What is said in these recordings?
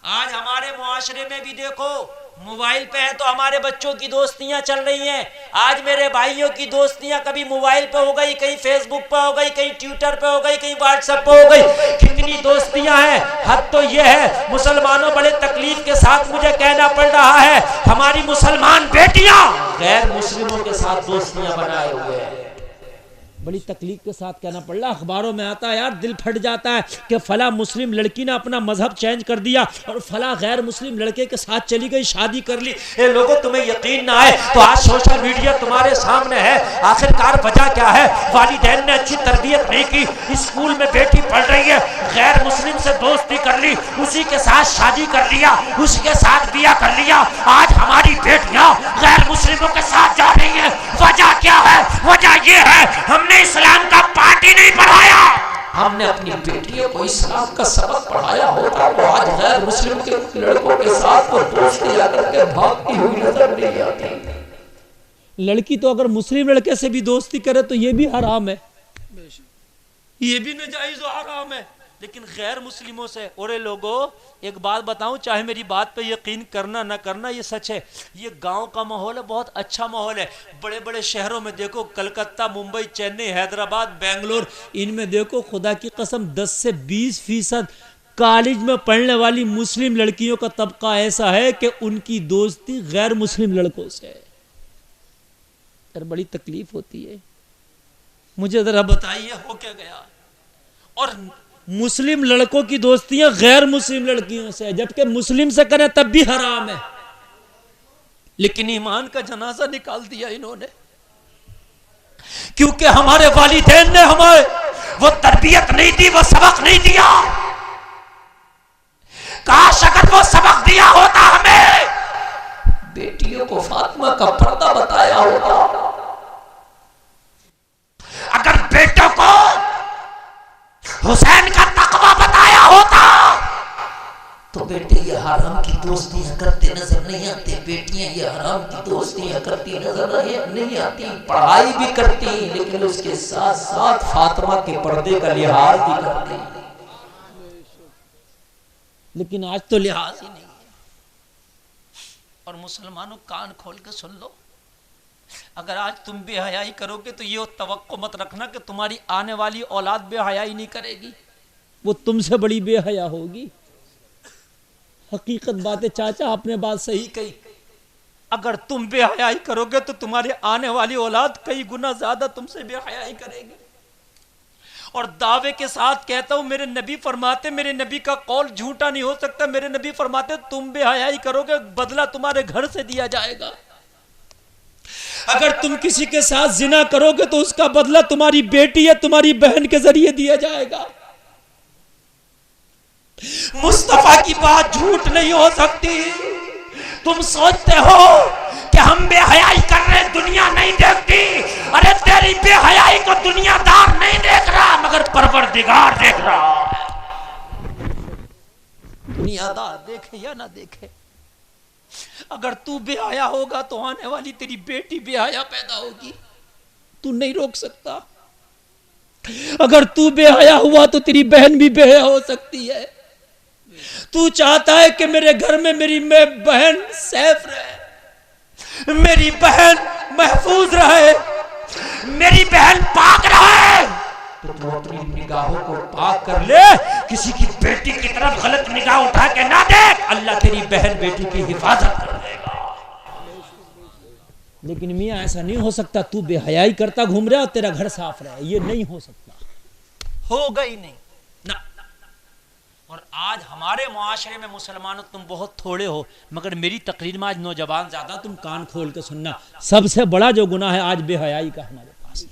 آج ہمارے معاشرے میں بھی دیکھو موبائل پہ ہے تو ہمارے بچوں کی دوستیاں چل رہی ہیں. آج میرے بھائیوں کی دوستیاں کبھی موبائل پہ ہو گئی, کہیں فیس بک پہ ہو گئی, کہیں ٹویٹر پہ ہو گئی, کہیں واٹس ایپ پہ ہو گئی. کتنی دوستیاں ہیں. حد تو یہ ہے مسلمانوں بڑے تکلیف کے ساتھ مجھے کہنا پڑ رہا ہے ہماری مسلمان بیٹیاں غیر مسلموں کے ساتھ دوستیاں بنائے ہوئے ہیں. بڑی تکلیف کے ساتھ کہنا پڑ رہا. اخباروں میں آتا ہے یار, دل پھٹ جاتا ہے کہ فلاں مسلم لڑکی نے اپنا مذہب چینج کر دیا اور فلاں غیر مسلم لڑکے کے ساتھ چلی گئی, شادی کر لی. اے لوگوں تمہیں یقین نہ آئے تو آج سوشل میڈیا تمہارے سامنے ہے. آخر کار وجہ کیا ہے؟ والدین نے اچھی تربیت نہیں کی. اسکول میں بیٹی پڑھ رہی ہے, غیر مسلم سے دوستی کر لی, اسی کے ساتھ شادی کر لیا, اسی کے ساتھ بیاہ کر لیا. آج ہماری بیٹیاں غیر مسلموں کے ساتھ جا رہی ہیں. وجہ کیا ہے؟ وجہ یہ ہے ہم نے اسلام کا پارٹ ہی نہیں پڑھایا. ہم نے اپنی بیٹیوں کو اسلام کا سبق پڑھایا ہوتا وہ آج غیر مسلم کے لڑکوں کے ساتھ وہ دوستی آ کر کے بھاگتی ہوئی نظر نہیں آتی. لڑکی تو اگر مسلم لڑکے سے بھی دوستی کرے تو یہ بھی حرام ہے, یہ بھی ناجائز و حرام ہے. لیکن غیر مسلموں سے, اور لوگوں ایک بات بتاؤں, چاہے میری بات پہ یقین کرنا نہ کرنا, یہ سچ ہے. یہ گاؤں کا ماحول ہے, بہت اچھا ماحول ہے. بڑے بڑے شہروں میں دیکھو, کلکتہ, ممبئی, چنئی, حیدرآباد, بنگلور, ان میں دیکھو خدا کی قسم 10 سے 20% کالج میں پڑھنے والی مسلم لڑکیوں کا طبقہ ایسا ہے کہ ان کی دوستی غیر مسلم لڑکوں سے ہے. بڑی تکلیف ہوتی ہے. مجھے ذرا بتائیے ہو کیا گیا؟ اور مسلم لڑکوں کی دوستیاں غیر مسلم لڑکیوں سے, جبکہ مسلم سے کریں تب بھی حرام ہے. لیکن ایمان کا جنازہ نکال دیا انہوں نے, کیونکہ ہمارے والدین نے ہمیں وہ تربیت نہیں دی, وہ سبق نہیں دیا. کاش اگر وہ سبق دیا ہوتا, ہمیں بیٹیوں کو فاطمہ کا پردہ بتایا ہوتا, اگر بیٹوں کو حسین کا تقویٰ بتایا ہوتا, تو بیٹے یہ حرام کی دوستیاں کرتے نظر نہیں آتے, بیٹیاں یہ حرام کی دوستیاں کرتی نظر نہیں آتی. پڑھائی بھی کرتی لیکن اس کے ساتھ ساتھ فاطمہ کے پردے کا لحاظ بھی کرتی. لیکن آج تو لحاظ ہی نہیں ہے. اور مسلمانوں کان کھول کے سن لو, اگر آج تم بے حیائی کرو گے تو یہ توقع مت رکھنا کہ تمہاری آنے والی اولاد بے حیائی نہیں کرے گی, وہ تم سے بڑی بے حیا ہوگی. حقیقت بات ہے چاچا, آپ نے بات صحیح کہی. اگر تم بے حیائی کرو گے تو تمہاری آنے والی اولاد کئی گنا زیادہ تم سے بے حیائی کرے گی. اور دعوے کے ساتھ کہتا ہوں, میرے نبی فرماتے, میرے نبی کا قول جھوٹا نہیں ہو سکتا, میرے نبی فرماتے تم بے حیائی کرو گے بدلہ تمہارے گھر سے دیا جائے گا. اگر تم کسی کے ساتھ زنا کرو گے تو اس کا بدلہ تمہاری بیٹی یا تمہاری بہن کے ذریعے دیا جائے گا. مصطفیٰ کی بات جھوٹ نہیں ہو سکتی. تم سوچتے ہو کہ ہم بے حیائی کر رہے, دنیا نہیں دیکھتی. ارے تیری بے حیائی کو دنیا دار نہیں دیکھ رہا مگر پروردگار دیکھ رہا ہے. دنیا دار دیکھے یا نہ دیکھے, اگر تو بے حیا ہوگا تو آنے والی تیری بیٹی بے حیا پیدا ہوگی, تو نہیں روک سکتا. اگر تو بے حیا ہوا تو تیری بہن بھی بے حیا ہو سکتی ہے. تو چاہتا ہے کہ میرے گھر میں میری بہن سیف رہے, میری بہن محفوظ رہے, میری بہن پاک رہے, تو اپنی نگاہوں کو پاک کر لے. کسی کی بیٹی کی طرف غلط نگاہ اٹھا کے نہ دیکھ, اللہ تیری بہن بیٹی کی حفاظت کر دے گا. لیکن میاں ایسا نہیں ہو سکتا, تو بے حیائی کرتا گھوم رہا اور تیرا گھر صاف رہے, یہ نہیں ہو سکتا, ہوگا ہی نہیں نہ. اور آج ہمارے معاشرے میں مسلمانوں تم بہت تھوڑے ہو, مگر میری تقریر میں آج نوجوان زیادہ, تم کان کھول کے سننا. سب سے بڑا جو گناہ ہے آج بے حیائی کا ہمارے پاس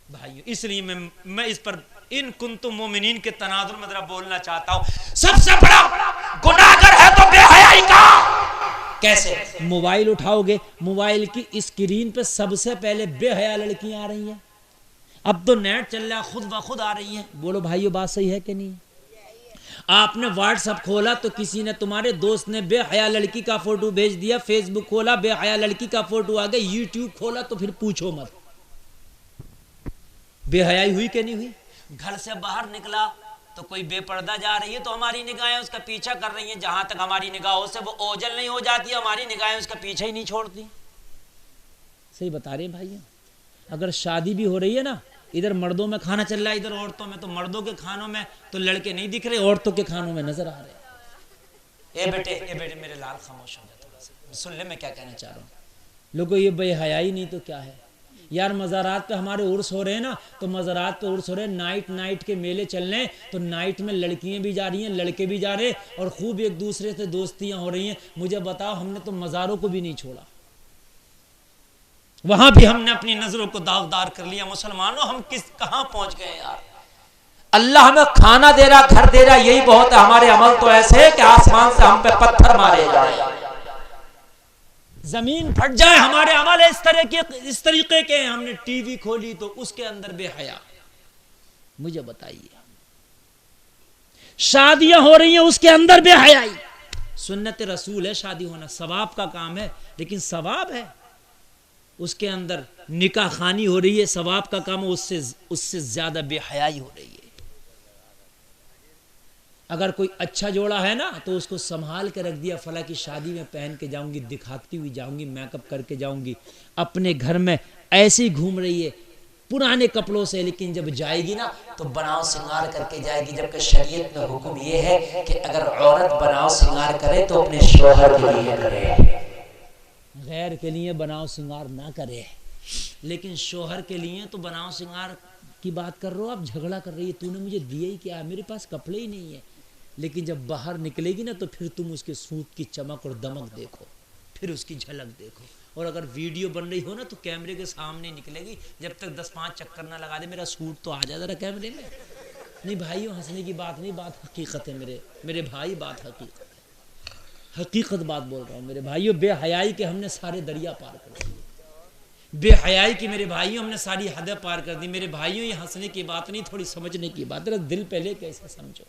بھائیو. اس لیے میں اس پر ان کنتم مومنین کے تناظر میں ذرا بولنا چاہتا ہوں. سب سے بڑا گناہ اگر ہے تو بے حیائی کا. کیسے؟ موبائل اٹھاؤ گے, موبائل کی اسکرین پہ سب سے پہلے بے حیا لڑکیاں آ رہی ہیں. اب تو نیٹ چل رہا, خود بخود آ رہی ہیں. بولو بھائیو بات صحیح ہے کہ نہیں؟ آپ نے واٹس ایپ کھولا تو کسی نے, تمہارے دوست نے بے حیا لڑکی کا فوٹو بھیج دیا, فیس بک کھولا بے حیا لڑکی کا فوٹو آ گیا, یوٹیوب کھولا تو پھر پوچھو مت. بے حیائی ہوئی کہ نہیں ہوئی؟ گھر سے باہر نکلا تو کوئی بے پردہ جا رہی ہے تو ہماری نگاہیں اس کا پیچھا کر رہی ہیں، جہاں تک ہماری نگاہوں سے وہ اوجھل نہیں ہو جاتی ہماری نگاہیں اس کا پیچھا ہی نہیں چھوڑتی۔ صحیح بتا رہے ہیں بھائیوں، اگر شادی بھی ہو رہی ہے نا، ادھر مردوں میں کھانا چل رہا ہے ادھر عورتوں میں، تو مردوں کے کھانوں میں تو لڑکے نہیں دکھ رہے، عورتوں کے کھانوں میں نظر آ رہے ہیں۔ اے بیٹے میرے لال خاموش ہو جائے تھوڑا سا، سن لے میں کیا کہنا چاہ رہا ہوں۔ لوگوں یہ بے حیائی نہیں تو کیا ہے یار، مزارات پہ ہمارے عرس ہو رہے ہیں نا، تو مزارات پہ عرس ہو رہے ہیں، نائٹ کے میلے چل رہے ہیں، تو نائٹ میں لڑکیاں بھی جا رہی ہیں، لڑکے بھی جا رہے ہیں، اور خوب ایک دوسرے سے دوستیاں ہو رہی ہیں۔ مجھے بتاؤ، ہم نے تو مزاروں کو بھی نہیں چھوڑا، وہاں بھی ہم نے اپنی نظروں کو داغدار کر لیا۔ مسلمانوں ہم کہاں پہنچ گئے یار؟ اللہ ہمیں کھانا دے رہا، گھر دے رہا، یہی بہت ہے۔ ہمارے عمل تو ایسے ہے کہ آسمان سے ہم پہ پتھر مارے جائیں، زمین پھٹ جائے، ہمارے عمل اس طریقے کے ہیں۔ ہم نے ٹی وی کھولی تو اس کے اندر بے حیا۔ مجھے بتائیے، شادیاں ہو رہی ہیں اس کے اندر بے حیائی۔ سنت رسول ہے شادی ہونا، ثواب کا کام ہے، لیکن ثواب ہے اس کے اندر نکاح خوانی ہو رہی ہے، ثواب کا کام ہے، اس سے زیادہ بے حیائی ہو رہی ہے۔ اگر کوئی اچھا جوڑا ہے نا تو اس کو سنبھال کے رکھ دیا، فلاں کی شادی میں پہن کے جاؤں گی، دکھاتی ہوئی جاؤں گی، میک اپ کر کے جاؤں گی، اپنے گھر میں ایسے ہی گھوم رہی ہے پرانے کپڑوں سے، لیکن جب جائے گی نا تو بناؤ سنگار کر کے جائے گی، جبکہ شریعت میں حکم یہ ہے کہ اگر عورت بناؤ سنگار کرے تو اپنے شوہر کے لیے کرے، غیر کے لیے بناؤ سنگار نہ کرے۔ لیکن شوہر کے لیے تو بناؤ سنگار کی بات کر رہے ہو، آپ جھگڑا کر رہی ہے، تو نے مجھے دیا ہی کیا ہے، میرے پاس کپڑے ہی نہیں ہے۔ لیکن جب باہر نکلے گی نا تو پھر تم اس کے سوٹ کی چمک اور دمک دیکھو، پھر اس کی جھلک دیکھو۔ اور اگر ویڈیو بن رہی ہو نا تو کیمرے کے سامنے نکلے گی، جب تک 10-5 چکر نہ لگا دے میرا سوٹ تو آ جائے ذرا کیمرے میں۔ نہیں بھائیو، ہنسنے کی بات نہیں، بات حقیقت ہے، میرے بھائی، بات حقیقت ہے، حقیقت بات بول رہا ہوں میرے بھائیو۔ بے حیائی کے ہم نے سارے دریا پار کر دیے، بے حیائی کی میرے بھائیوں ہم نے ساری حدیں پار کر دی۔ میرے بھائیوں، یہ ہنسنے کی بات نہیں، تھوڑی سمجھنے کی بات ہے، دل پہلے کیسے سمجھو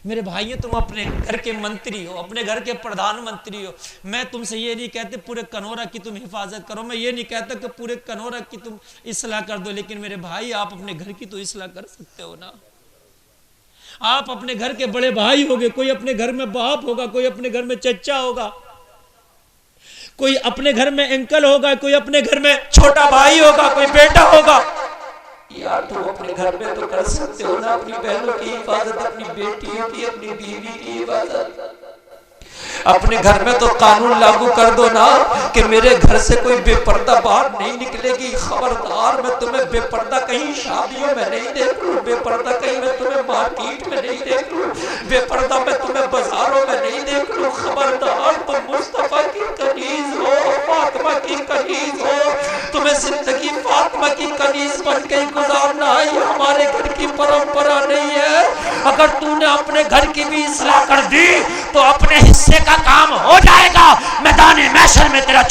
میرے بھائیوں۔ تم اپنے گھر کے منتری ہو، اپنے گھر کے پردھان منتری ہو۔ میں تم سے یہ نہیں کہتے پورے کنورہ کی تم حفاظت کرو، میں یہ نہیں کہتا کہ پورے کنورہ کی تم اصلاح کر دو، لیکن میرے بھائی آپ اپنے گھر کی تو اصلاح کر سکتے ہو نا۔ آپ اپنے گھر کے بڑے بھائی ہوگے، کوئی اپنے گھر میں باپ ہوگا، کوئی اپنے گھر میں چچا ہوگا، کوئی اپنے گھر میں انکل ہوگا، کوئی اپنے گھر میں چھوٹا بھائی ہوگا، کوئی بیٹا ہوگا۔ یار تم اپنے گھر میں تو کر سکتے ہو نا اپنی بہنوں کی حفاظت، اپنی بیٹیوں کی، اپنی بیوی کی حفاظت۔ اپنے گھر میں تو قانون لاگو کر دو نا کہ میرے گھر سے کوئی بے پردہ باہر نہیں نکلے گی، خبردار میں تمہیں بے پردہ کہیں شادیوں میں نہیں دیکھ لوں، بے پردہ کہیں میں تمہیں مارکیٹ میں نہیں دیکھ لوں، بے پردہ میں تمہیں بازاروں میں نہیں دیکھ لوں، خبردار تم مصطفیٰ کی کنیز ہو، فاطمہ کی کنیز ہو، تمہیں زندگی فاطمہ کی کنیز بن کے گزارنا ہے، یہ ہمارے گھر کی پرمپرا نہیں ہے۔ اگر تو نے اپنے گھر کی بھی اصلاح کر دی تو اپنے حصے کا کام ہو جائے گا، میدان محشر میں تیرا